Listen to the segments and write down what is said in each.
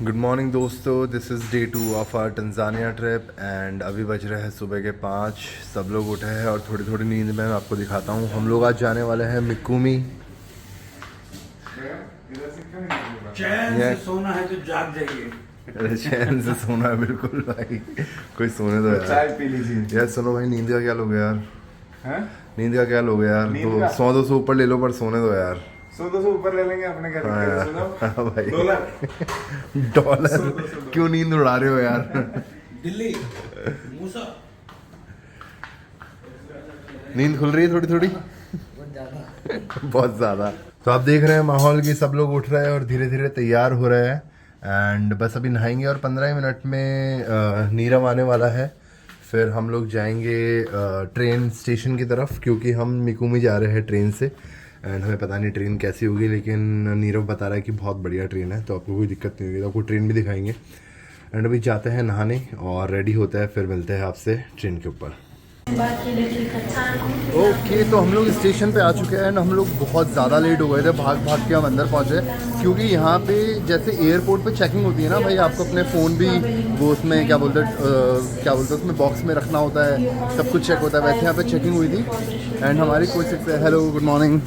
Good morning दोस्तों, this is day 2 of our Tanzania trip and अभी बज रहे हैं सुबह के 5। सब लोग उठे हैं और थोड़ी थोड़ी नींद में मैं आपको दिखाता हूँ। हम लोग आज जाने वाले हैं मिकुमी। चैन से सोना है तो जाग जाइए। अरे चैन से सोना है बिल्कुल भाई, कोई सोने दो यार। चाय पी लीजिए यार सुनो भाई, नींद का क्या लोगे यार? हैं? नींद का क्या लोगे यार? नींद तो का? 100-200 ऊपर ले लो पर सोने दो यार। 100-200 ऊपर ले लेंगे अपने घर हाँ के। यार, सुनो हाँ भाई। $1 डॉलर क्यों नींद उड़ा रहे हो यार? दिल्ली मूसा नींद खुल रही है थोड़ी थोड़ी, बहुत ज़्यादा। तो आप देख रहे हैं माहौल की सब लोग उठ रहे हैं और धीरे धीरे तैयार हो रहे हैं एंड बस अभी नहाएंगे और 15 मिनट में नीरव आने वाला है। फिर हम लोग जाएंगे ट्रेन स्टेशन की तरफ, क्योंकि हम मिकुमी जा रहे हैं ट्रेन से एंड हमें पता नहीं ट्रेन कैसी होगी, लेकिन नीरव बता रहा है कि बहुत बढ़िया ट्रेन है, तो आपको कोई दिक्कत नहीं होगी। तो आपको ट्रेन भी दिखाएंगे एंड अभी जाते हैं नहाने और रेडी होते हैं, फिर मिलते हैं आपसे ट्रेन के ऊपर। ओके, तो हम लोग स्टेशन पे आ चुके हैं एंड हम लोग बहुत ज़्यादा लेट हो गए थे। भाग भाग के हम अंदर पहुँचे, क्योंकि यहाँ पे जैसे एयरपोर्ट पे चेकिंग होती है ना भाई, आपको अपने फ़ोन भी वो उसमें क्या बोलते हैं उसमें बॉक्स में रखना होता है, सब कुछ चेक होता है। वैसे यहाँ पे चेकिंग हुई थी एंड हमारी कोशिश से हेलो गुड मॉर्निंग,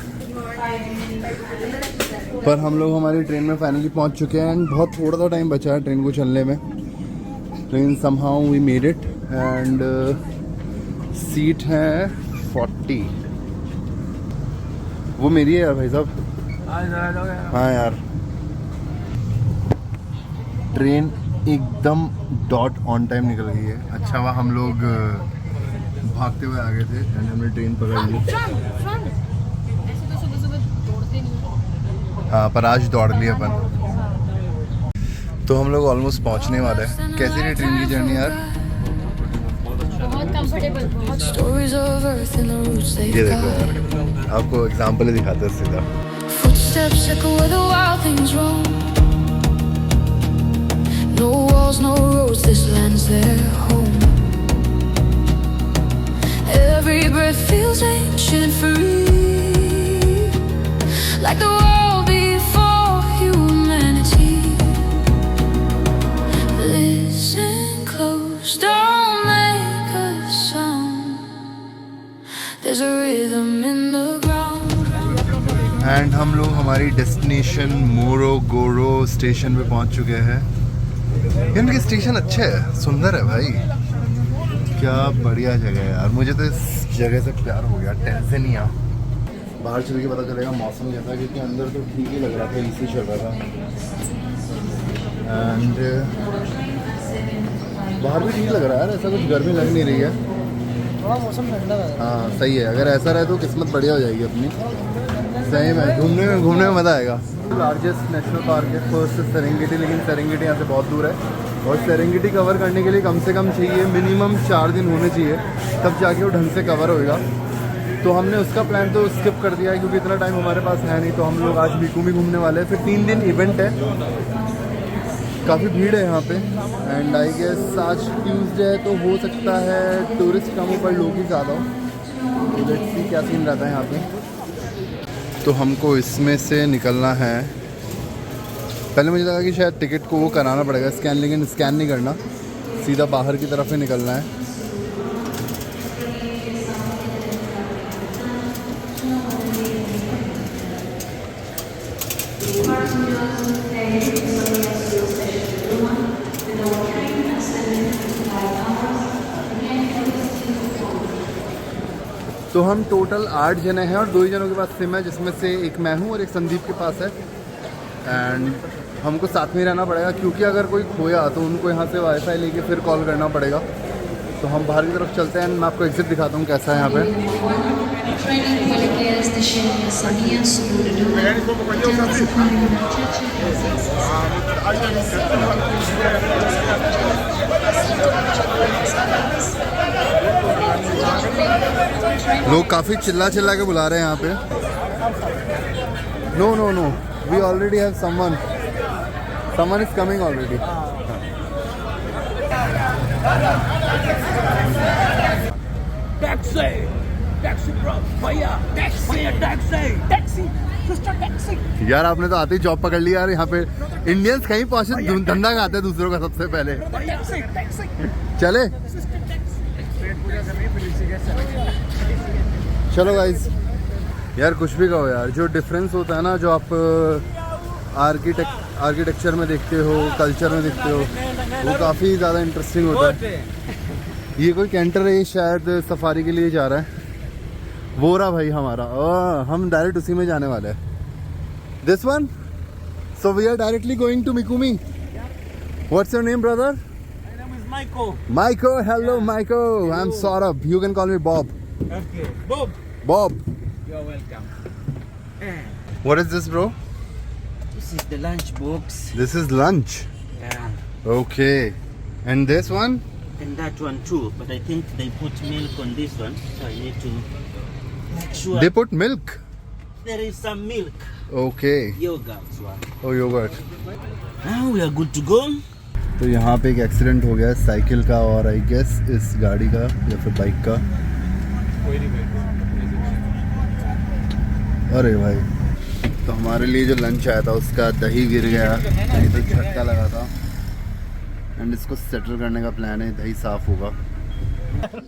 पर हम लोग हमारी ट्रेन में फाइनली पहुँच चुके हैं एंड बहुत थोड़ा सा टाइम बचा है ट्रेन को चलने में। Train somehow we made it and seat है 40। वो मेरी है यार भाई साहब। हाँ यार, ट्रेन एकदम डॉट ऑन टाइम निकल गई है। अच्छा हुआ हम लोग भागते हुए आ गए थे एंड हमने ट्रेन पकड़ ली। हाँ, पर आज दौड़ लिया अपन। तो हम लोग ऑलमोस्ट पहुंचने वाले हैं। कैसी रही ट्रेन की जर्नी यार? ये देखो यार, आपको एग्जाम्पल ही दिखाते हैं सीधा। Footsteps echo where the wild things roam. No walls, no roads, this land's their home. Every breath feels ancient, free, like the world before humanity. Listen close, don't make a sound. There's a rhythm in the ground. And हम लोग हमारी destination Morogoro station पे पहुंच चुके हैं। इनके station अच्छे है, सुंदर है भाई, क्या बढ़िया जगह है यार। मुझे तो इस जगह से प्यार हो गया। टेंजानिया बाहर चल के पता चलेगा मौसम कैसा, क्योंकि अंदर तो ठीक ही लग रहा था, एसी चल रहा था एंड बाहर भी ठीक लग रहा है यार, ऐसा कुछ गर्मी लग नहीं रही है, थोड़ा मौसम ठंडा है। हाँ सही है। अगर ऐसा रहे तो किस्मत बढ़िया हो जाएगी अपनी। सही में घूमने में मज़ा आएगा। लार्जेस्ट नेशनल पार्क है फर्स्ट सेरेंगेटी, लेकिन सेरेंगेटी यहाँ से बहुत दूर है और सेरेंगेटी कवर करने के लिए कम से कम चाहिए मिनिमम 4 दिन होने चाहिए, तब जाके वो ढंग से कवर होएगा। तो हमने उसका प्लान तो स्किप कर दिया है, क्योंकि इतना टाइम हमारे पास है नहीं। तो हम लोग आज मिकुमी घूमने वाले हैं। फिर 3 दिन इवेंट है, काफ़ी भीड़ है यहाँ पे एंड आई गेस आज ट्यूसडे है, तो हो सकता है टूरिस्ट कम हो पर लोग ही ज़्यादा हो। तो लेट्स सी क्या सीन रहता है यहाँ पे। तो हमको इसमें से निकलना है। पहले मुझे लगा कि शायद टिकट को वो कराना पड़ेगा स्कैन, लेकिन स्कैन नहीं करना, सीधा बाहर की तरफ ही निकलना है। तो हम टोटल 8 जने हैं और 2 ही जनों के पास सिम है, जिसमें से एक मैं हूँ और एक संदीप के पास है एंड हमको साथ में रहना पड़ेगा, क्योंकि अगर कोई खोया तो उनको यहाँ से वाईफाई लेके फिर कॉल करना पड़ेगा। तो हम बाहर की तरफ चलते हैं एंड मैं आपको एग्जिट दिखाता हूँ कैसा है यहाँ पे। लोग काफ़ी चिल्ला चिल्ला के बुला रहे हैं यहाँ पे। No no no, we already have someone is coming already. Taxi taxi bro भैया टैक्सी टैक्सी टैक्सी यार आपने तो आते ही जॉब पकड़ लिया यार। यहाँ पे इंडियंस कहीं पहुंचे धंधा खाते हैं दूसरों का सबसे पहले। चले चलो गाइस। यार कुछ भी कहो यार, जो डिफरेंस होता है ना, जो आप आर्किटेक्चर में देखते हो, कल्चर में देखते हो, वो काफ़ी ज़्यादा इंटरेस्टिंग होता है। ये कोई कैंटर है, शायद सफारी के लिए जा रहा है। वो रहा भाई हमारा, हम डायरेक्ट उसी में जाने वाले हैं। This one, so we are directly going to Mikumi. What's your name brother? Maiko, hello Maiko. I'm Saurabh. You can call me Bob. Okay. Bob. Bob. You're welcome. What is this, bro? This is the lunch box. This is lunch. Yeah. Okay. And this one? And that one too. But I think they put milk on this one. So I need to make sure They put milk. there is some milk. Okay. Yogurt one. Oh, yogurt. Now we are good to go. तो यहाँ पे एक accident हो गया है cycle का, और I guess इस गाड़ी का या फिर बाइक का। अरे भाई, तो हमारे लिए जो लंच आया था उसका दही गिर गया, नहीं तो झटका लगा था। एंड इसको सेटल करने का प्लान है, दही साफ होगा।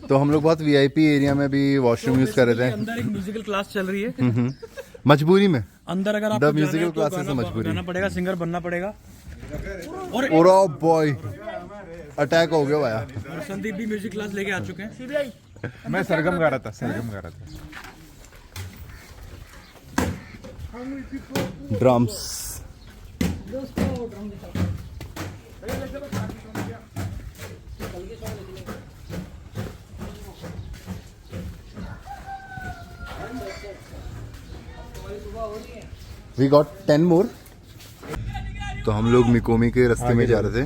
तो हम लोग बहुत वीआईपी एरिया में भी वॉशरूम यूज कर रहे थे। अंदर एक म्यूजिकल क्लास चल रही है। मजबूरी में अंदर अगर द आपको म्यूजिकल क्लासेस में मजबूरी। जाना पड़ेगा, सिंगर बनना पड़ेगा। ओरा बॉय, अटैक हो गया भाया। और संदीप भी म्यूजिक क्लास लेके आ चुके हैं। मैं सरगम गा रहा था, सरगम गा रहा था। ड्रम्स। We got 10 more. तो हम लोग मिकोमी के रास्ते में जा रहे थे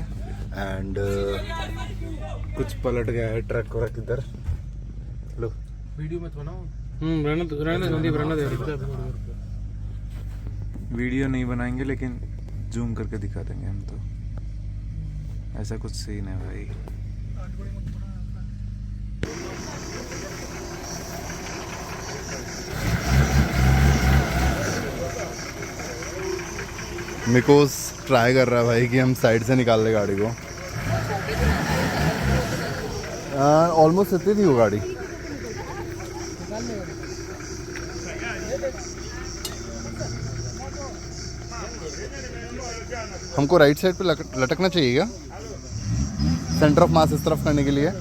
एंड कुछ पलट गया है ट्रक वरक इधर। लो वीडियो मत बनाओ। रहने संदीप रहने दे। वीडियो नहीं बनाएंगे लेकिन जूम करके दिखा देंगे हम। तो ऐसा कुछ सीन है भाई। मिकोस ट्राई कर रहा है भाई कि हम साइड से निकाल ले गाड़ी को। ऑलमोस्ट इतनी थी वो गाड़ी। हमको राइट साइड पे लटकना चाहिए क्या, सेंटर ऑफ मास इस तरफ करने के लिए?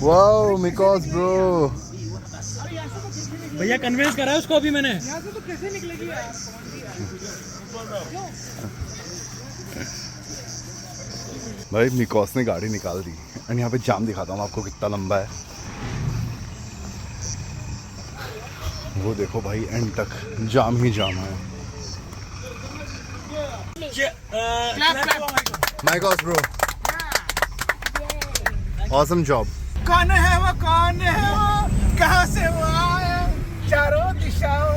वाओ मिकोस ब्रो, भैया कन्विंस करा है उसको अभी मैंने। भाई मिकोस ने गाड़ी निकाल दी। एंड यहाँ पे जाम दिखाता हूँ आपको कितना लंबा है। वो देखो भाई, एंड तक जाम ही जाम है। मिकोस ब्रो, ऑसम जॉब। कौन है वो, कौन है वो, कहाँ से वो आया? चारों दिशाओं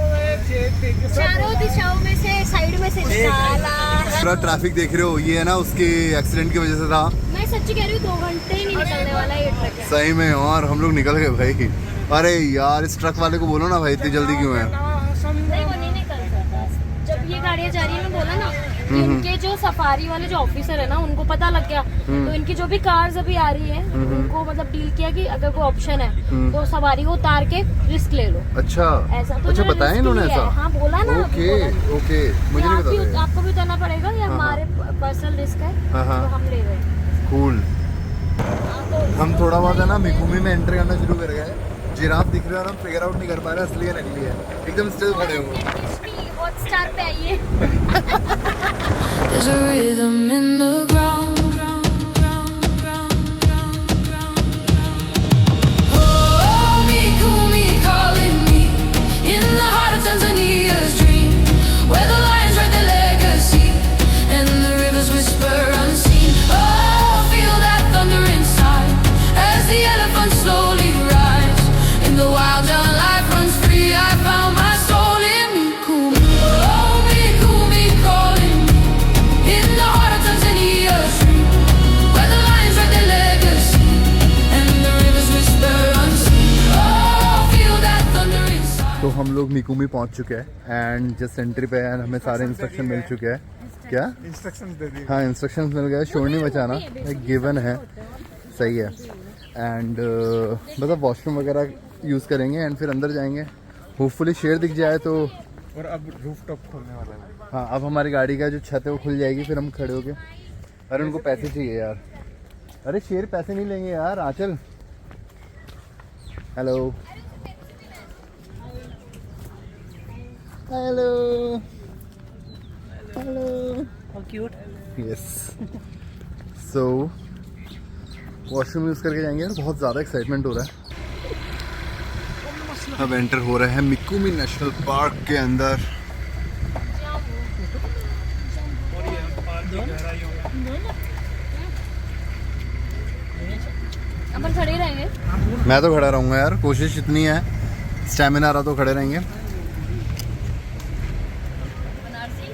में से साइड में से निकाला। पूरा ट्रैफिक देख रहे हो, ये है ना उसके एक्सीडेंट की वजह से था। मैं सच्ची कह रही हूँ 2 घंटे ही नहीं निकलने वाला ये ट्रक है। सही में, और हम लोग निकल गए भाई। अरे यार इस ट्रक वाले को बोलो ना भाई इतनी जल्दी क्यों है। नहीं वो नहीं निकल सकता। जब ये गाड़ियाँ जा रही है, मैं बोला ना कि उनके जो सफारी वाले जो ऑफिसर है ना, उनको पता लग गया। तो इनकी जो भी कार्स अभी आ रही है, उनको मतलब डील किया कि अगर कोई ऑप्शन है तो सवारी को उतार के रिस्क ले लो। अच्छा ऐसा तो अच्छा बताया इन्होंने ऐसा? हाँ बोला ना। ओके ओके, मुझे नहीं पता था। आपको भी उतारना पड़ेगा, ये हमारे पर्सनल रिस्क है तो हम ले रहे हैं। कूल। हम थोड़ा बहुत है ना मिकुमी में एंट्री करना शुरू कर गए। जिराफ दिख रहे हैं और हम फिगर आउट नहीं कर पा रहे असली है नकली है। एकदम स्टिल खड़े हो। हॉटस्टार पे आइए। There's a rhythm in the ground. Oh, Mikumi calling me in the heart of Tanzania's dream, where the lions write their legacy and the rivers whisper unseen. Oh, feel that thunder inside as the elephants slowly rise. In the wild, young life runs free. I found my soul in Mikumi. Oh, Mikumi calling me in the heart of Tanzania's dream, where the lions write their तो हम लोग मिकुमी पहुंच चुके हैं and just entry पे है, हमें सारे इंस्ट्रक्शन मिल चुके हैं। क्या इंस्ट्रक्शंस दे दिए। हाँ इंस्ट्रक्शंस मिल गए, शोर नहीं मचाना, एक गिवन है, सही है। एंड मतलब वॉशरूम वगैरह यूज़ करेंगे एंड फिर अंदर जाएंगे, होपफुली शेर दिख जाए तो। और अब रूफटॉप खोलने वाला है। हाँ अब हमारी गाड़ी का जो छत है वो खुल जाएगी, फिर हम खड़े होके। अरे उनको पैसे चाहिए यार, अरे शेर पैसे नहीं लेंगे यार, Aanchal. Hello hello hello, yes. So washroom use करके जाएंगे यार, बहुत ज़्यादा एक्साइटमेंट हो रहा है। अब एंटर हो रहे हैं मिकुमी नेशनल पार्क के अंदर। अपन खड़े ही रहेंगे। मैं तो खड़ा रहूँगा यार, कोशिश इतनी है, स्टैमिना रहा तो खड़े रहेंगे। बनारसी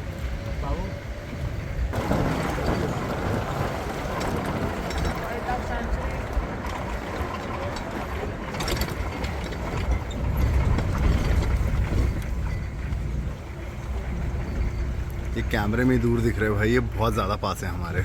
ये कैमरे में ही दूर दिख रहे हो भाई, ये बहुत ज़्यादा पास है हमारे।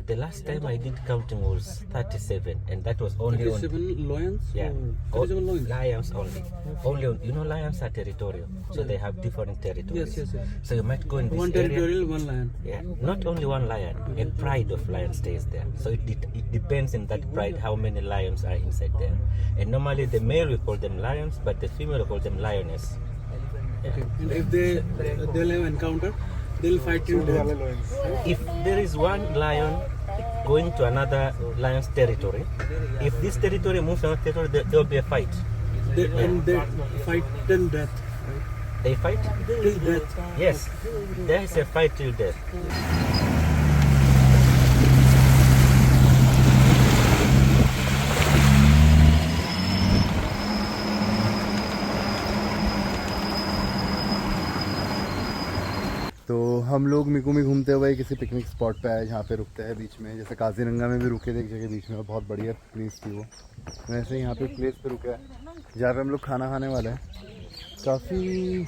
The last time I did counting was 37, and that was only on 37 lions? yeah, Or 37 lions? lions only. Only on, you know, lions are territorial, so they have different territories. Yes. So you might go in this One area. territorial, one lion. Yeah, not only one lion, a pride of lions stays there. So it depends in that pride how many lions are inside there. And normally the male we call them lions, but the female we call them lioness. Okay. And if they'll have encounter, they'll fight till death. If there is one lion going to another lion's territory, if this territory moves to another territory, there will be a fight. And they fight till death. They fight? Till death. Yes, there is a fight till death. तो हम लोग मिकुमी घूमते हुए किसी picnic spot पे आए जहाँ पे रुकते हैं बीच में, जैसे काजीरंगा में भी रुके थे एक जगह बीच में, बहुत बढ़िया प्लेस थी वो। वैसे ही यहाँ पे प्लेस पे रुके हैं जहाँ पे हम लोग खाना खाने वाले हैं। काफ़ी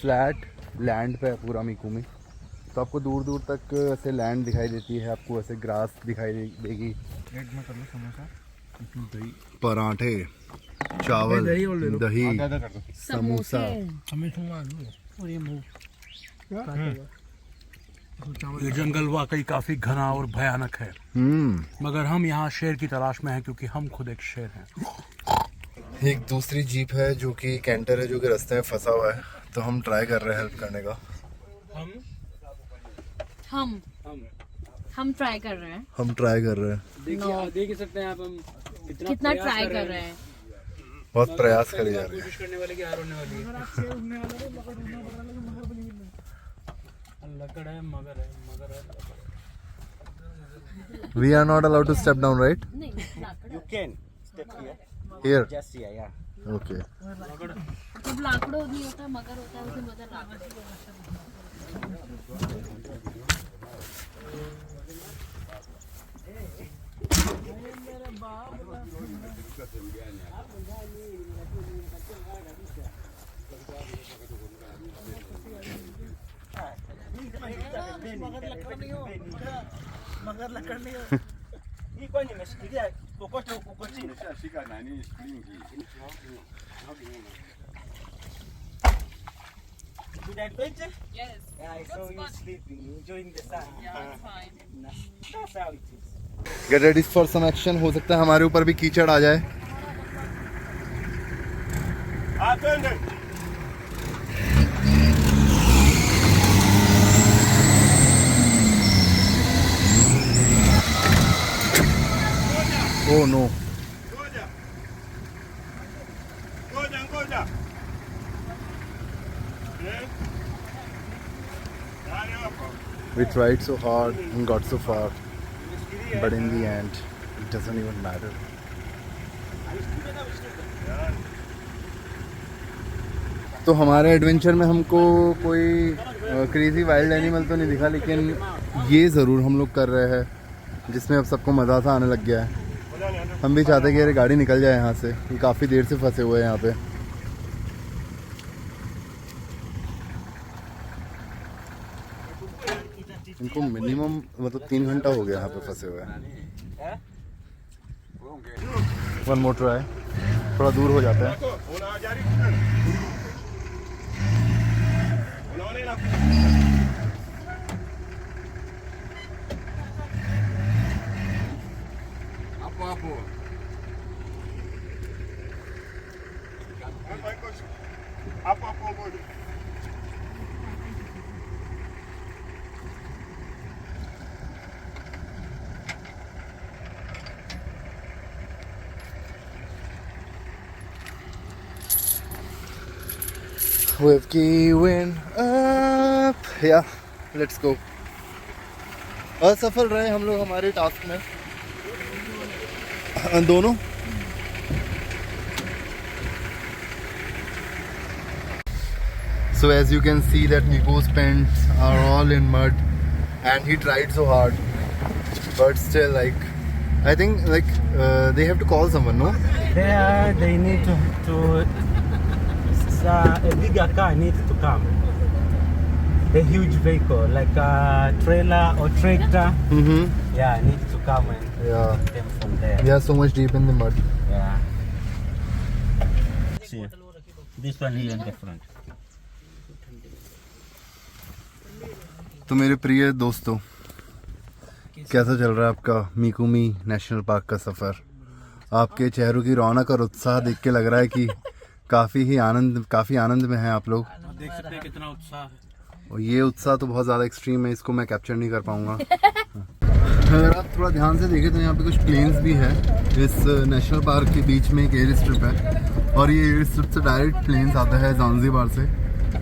फ्लैट लैंड पे है पूरा मिकुमी, तो आपको दूर दूर तक ऐसे लैंड दिखाई देती है, आपको ऐसे ग्रास दिखाई देगी। पराठे, चावल, दही, समोसा। ये जंगल वाकई काफी घना और भयानक है, मगर हम यहाँ शेर की तलाश में हैं क्योंकि हम खुद एक शेर हैं। एक दूसरी जीप है जो कि कैंटर है, जो कि रास्ते में फंसा हुआ है, तो हम ट्राई कर रहे हैं हेल्प करने का। हम ट्राई कर रहे हैं। हम ट्राई कर रहे हैं, देख ही सकते हैं आप, हम कितना ट्राई कर रहे हैं। बहुत प्रयास करे जा रहे हैं। कोशिश करने वाले की हार होने वाली है। लकड़ है, मगर है, मगर है। We are not allowed to step down, right? You can step here. Here. Just here, yeah. Okay. जब लाकड़ो नहीं होता मगर होता है, उसे मजा लाकड़। Mगर लकड़ नहीं हो। Hii kwani nimeshikilia kokote huko chini. Shika nani shilingi. Good adventure? Yes. Yeah, I saw you sleeping, enjoying the sun. Yeah, it's fine. That's how it is. Get ready for some action. हो सकता है हमारे ऊपर भी कीचड़ आ जाए। Atende. Oh no. Ngoja. We tried so hard and got so far, but in the end, it doesn't even matter. तो हमारे एडवेंचर में हमको कोई क्रेजी वाइल्ड एनिमल तो नहीं दिखा, लेकिन ये ज़रूर हम लोग कर रहे हैं जिसमें अब सबको मज़ा सा आने लग गया है। हम भी चाहते हैं कि अरे गाड़ी निकल जाए यहाँ से, ये काफ़ी देर से फंसे हुए हैं यहाँ पे। इनको मिनिमम मतलब 3 घंटा हो गया यहाँ पे फंसे हुए हैं। वन मोर ट्राई, थोड़ा दूर हो जाता है। We've given up, yeah, let's go। असफल रहे हम लोग हमारे टास्क में दोनों। So as you can see that Nico's pants are all in mud and he tried so hard, but still like I think like they have to call someone, no? They need to a bigger car needs to come. A huge vehicle like a trailer or tractor. Mm-hmm. Yeah, needs to come and Yeah. take them from there. We are so much deep in the mud. Yeah. See, this one here in the front. तो मेरे प्रिय दोस्तों, कैसा चल रहा है आपका मिकुमी national park का सफ़र? आपके चेहरों की रौनक और उत्साह देख के लग रहा है कि काफ़ी आनंद में हैं आप लोग। देख सकते हैं कितना उत्साह है। और ये उत्साह तो बहुत ज़्यादा एक्सट्रीम है, इसको मैं कैप्चर नहीं कर पाऊँगा। अगर आप थोड़ा ध्यान से देखें तो यहाँ पे कुछ प्लेन्स भी है। इस नेशनल पार्क के बीच में एक एयर स्ट्रिप है और ये एयर स्ट्रिप से डायरेक्ट प्लेन्स आता है ज़ांज़ीबार से,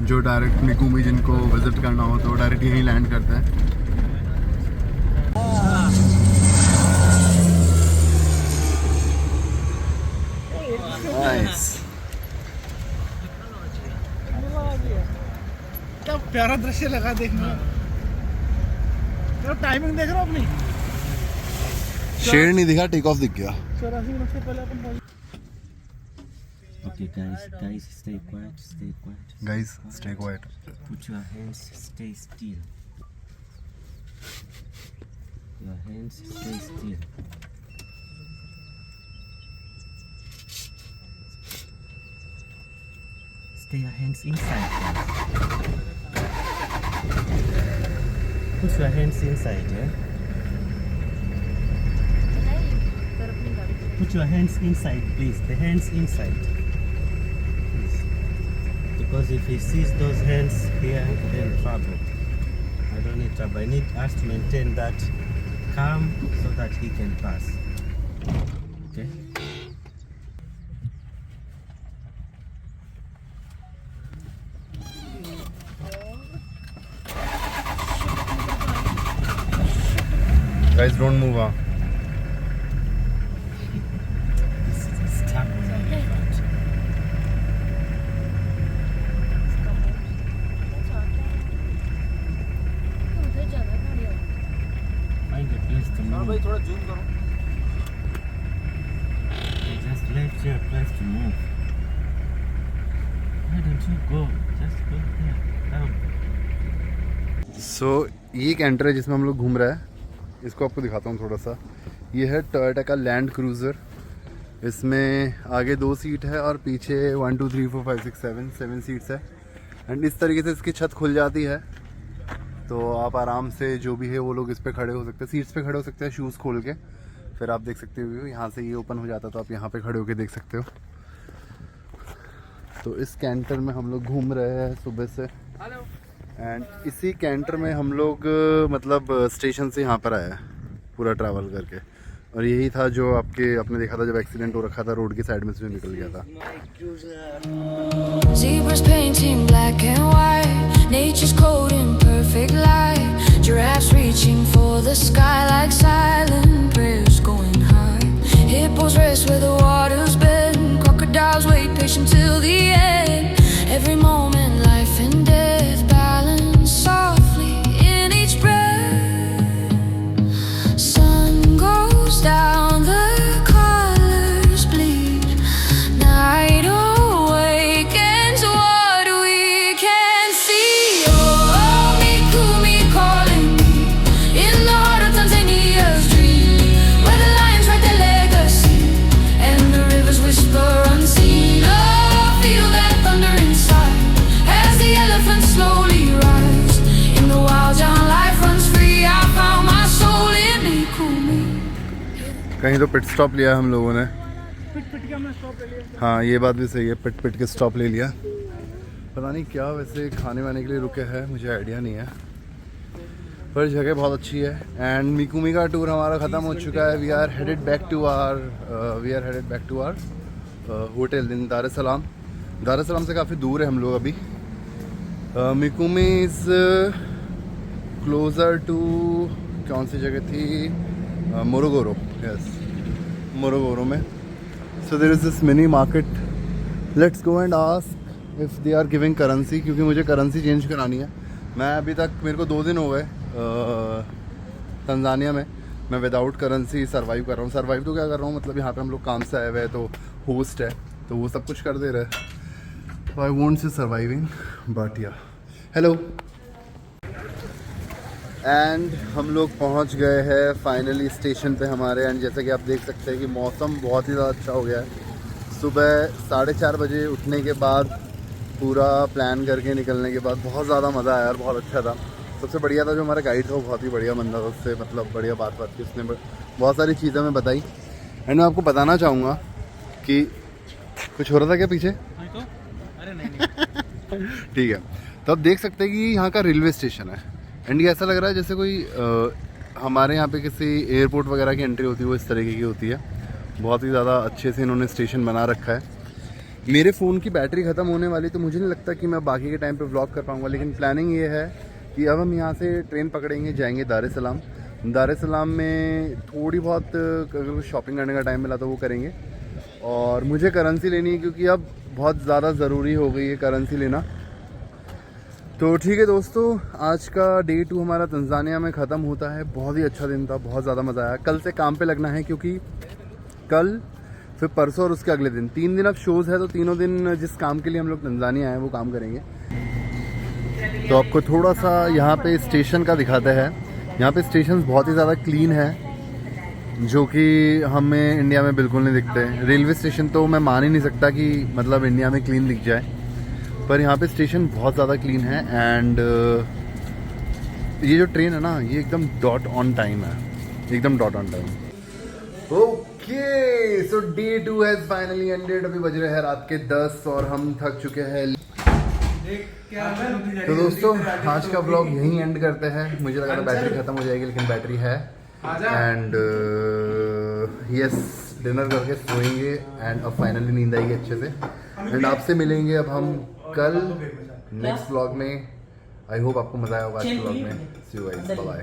जो डायरेक्ट मिकुमी जिनको विज़िट करना हो तो डायरेक्ट यहीं लैंड करता है। नाइस। क्या प्यारा दृश्य लगा देखने। टाइमिंग देख रहे हो अपनी? शेर नहीं दिखा, टेक ऑफ दिख गया। 84 मिनट से पहले अपन पहुंच। Okay, guys, stay quiet. Guys, stay quiet. Put your hands, stay still. Your hands, stay still. Stay your hands inside. Put your hands inside, yeah? Put your hands inside, please. The hands inside. Please. Because if he sees those hands here, then trouble. I don't need trouble. I need us to maintain that calm so that he can pass. Okay? Guys, don't move. Find a place to move. भाई थोड़ा zoom करो। Just left your place to move. Why don't you go? Just go there. Down. सो ये एक enter है जिसमें हम लोग घूम रहे हैं। इसको आपको दिखाता हूँ थोड़ा सा। ये है टोयोटा का लैंड क्रूज़र। इसमें आगे 2 सीट है और पीछे 1 2 3 4 5 6 7 सीट्स है। एंड इस तरीके से इसकी छत खुल जाती है, तो आप आराम से जो भी है वो लोग इस पे खड़े हो सकते हैं, सीट्स पे खड़े हो सकते हैं शूज़ खोल के। फिर आप देख सकते हो यहाँ से ये ओपन हो जाता है, तो आप यहाँ पे खड़े होके देख सकते हो। तो इस कैंटर में हम लोग घूम रहे हैं सुबह से। एंड इसी कैंटर में हम लोग मतलब स्टेशन से यहाँ पर आए हैं पूरा ट्रैवल करके। और यही था जो आपने देखा था जब एक्सीडेंट हो रखा था रोड की साइड में से जो निकल गया था। Zebras painting black and white, nature's code in perfect light. Giraffes reaching for the sky like silent prayers going high. Hippos rest where the water's been, crocodiles wait patient till the end. Every moment, life and death balance softly in each breath. Sun goes down the तो pit stop लिया है हम लोगों ने। हाँ ये बात भी सही है, पिट पिट के स्टॉप ले लिया। पता नहीं क्या वैसे खाने वाने के लिए रुके हैं, मुझे आइडिया नहीं है, पर जगह बहुत अच्छी है। एंड मिकुमी का टूर हमारा ख़त्म हो चुका है। We are headed back to our hotel in Dar es सलाम। दार एस सलाम से काफ़ी दूर है हम लोग अभी। मिकुमी इज़ क्लोज़र टू, कौन सी जगह थी, मोरोगोरो। यस, मोरोगोरो में। So there is this mini market, let's go and ask if they are giving currency, क्योंकि मुझे करेंसी चेंज करानी है। मैं अभी तक, मेरे को 2 दिन हो गए तंजानिया में, मैं विदाउट करेंसी सर्वाइव कर रहा हूँ। सर्वाइव तो क्या कर रहा हूँ, मतलब यहाँ पे हम लोग काम से आए हुए हैं, तो होस्ट है तो वो सब कुछ कर दे रहे हैं। I won't say surviving but या हेलो। एंड हम लोग पहुँच गए हैं फाइनली स्टेशन पे हमारे। एंड जैसे कि आप देख सकते हैं कि मौसम बहुत ही ज़्यादा अच्छा हो गया है। सुबह 4:30 बजे उठने के बाद, पूरा प्लान करके निकलने के बाद बहुत ज़्यादा मज़ा आया यार, बहुत अच्छा था। सबसे बढ़िया था जो हमारा गाइड था, वो बहुत ही बढ़िया बंदा था, उससे मतलब बढ़िया बात की, उसने बहुत सारी चीज़ें हमें बताई। एंड मैं आपको बताना चाहूँगा कि कुछ हो रहा था क्या पीछे? नहीं तो अरे नहीं ठीक है, तो आप देख सकते हैं कि यहाँ का रेलवे स्टेशन है। एंड ये ऐसा लग रहा है जैसे कोई हमारे यहाँ पे किसी एयरपोर्ट वगैरह की एंट्री होती है, वो इस तरीके की होती है। बहुत ही ज़्यादा अच्छे से इन्होंने स्टेशन बना रखा है। मेरे फ़ोन की बैटरी ख़त्म होने वाली, तो मुझे नहीं लगता कि मैं बाकी के टाइम पे व्लॉग कर पाऊँगा, लेकिन प्लानिंग ये है कि अब हम यहाँ से ट्रेन पकड़ेंगे, जाएंगे दार एस सलाम। दार एस सलाम में थोड़ी बहुत अगर शॉपिंग करने का टाइम मिला तो वो करेंगे। और मुझे करेंसी लेनी है, क्योंकि अब बहुत ज़्यादा ज़रूरी हो गई है करेंसी लेना। तो ठीक है दोस्तों, आज का डे 2 हमारा तंजानिया में ख़त्म होता है। बहुत ही अच्छा दिन था, बहुत ज़्यादा मज़ा आया। कल से काम पे लगना है, क्योंकि कल, फिर परसों और उसके अगले दिन 3 दिन अब शोज़ है, तो तीनों दिन जिस काम के लिए हम लोग तंजानिया आए वो काम करेंगे। तो आपको थोड़ा सा यहाँ पे स्टेशन का दिखाते हैं। यहाँ पे स्टेशन बहुत ही ज़्यादा क्लीन है, जो कि हमें इंडिया में बिल्कुल नहीं दिखते। रेलवे स्टेशन तो मैं मान ही नहीं सकता कि मतलब इंडिया में क्लीन दिख जाए, पर यहाँ पे स्टेशन बहुत ज़्यादा क्लीन है। एंड ये जो ट्रेन है ना, ये एकदम डॉट ऑन टाइम है, एकदम dot on time. Okay, so day 2 has finally ended. अभी बज रहे हैं रात के 10 और हम थक चुके हैं। तो दोस्तों, आज का ब्लॉग यहीं एंड करते हैं। मुझे लगा था बैटरी खत्म हो जाएगी, लेकिन बैटरी है। एंड यस, डिनर करके सोएंगे एंड अब फाइनली नींद आएगी अच्छे से। एंड आपसे मिलेंगे अब हम कल नेक्स्ट ब्लॉग में। आई होप आपको मजा आया होगा आज के ब्लॉग में। सी यू गाइस, बाय बाय।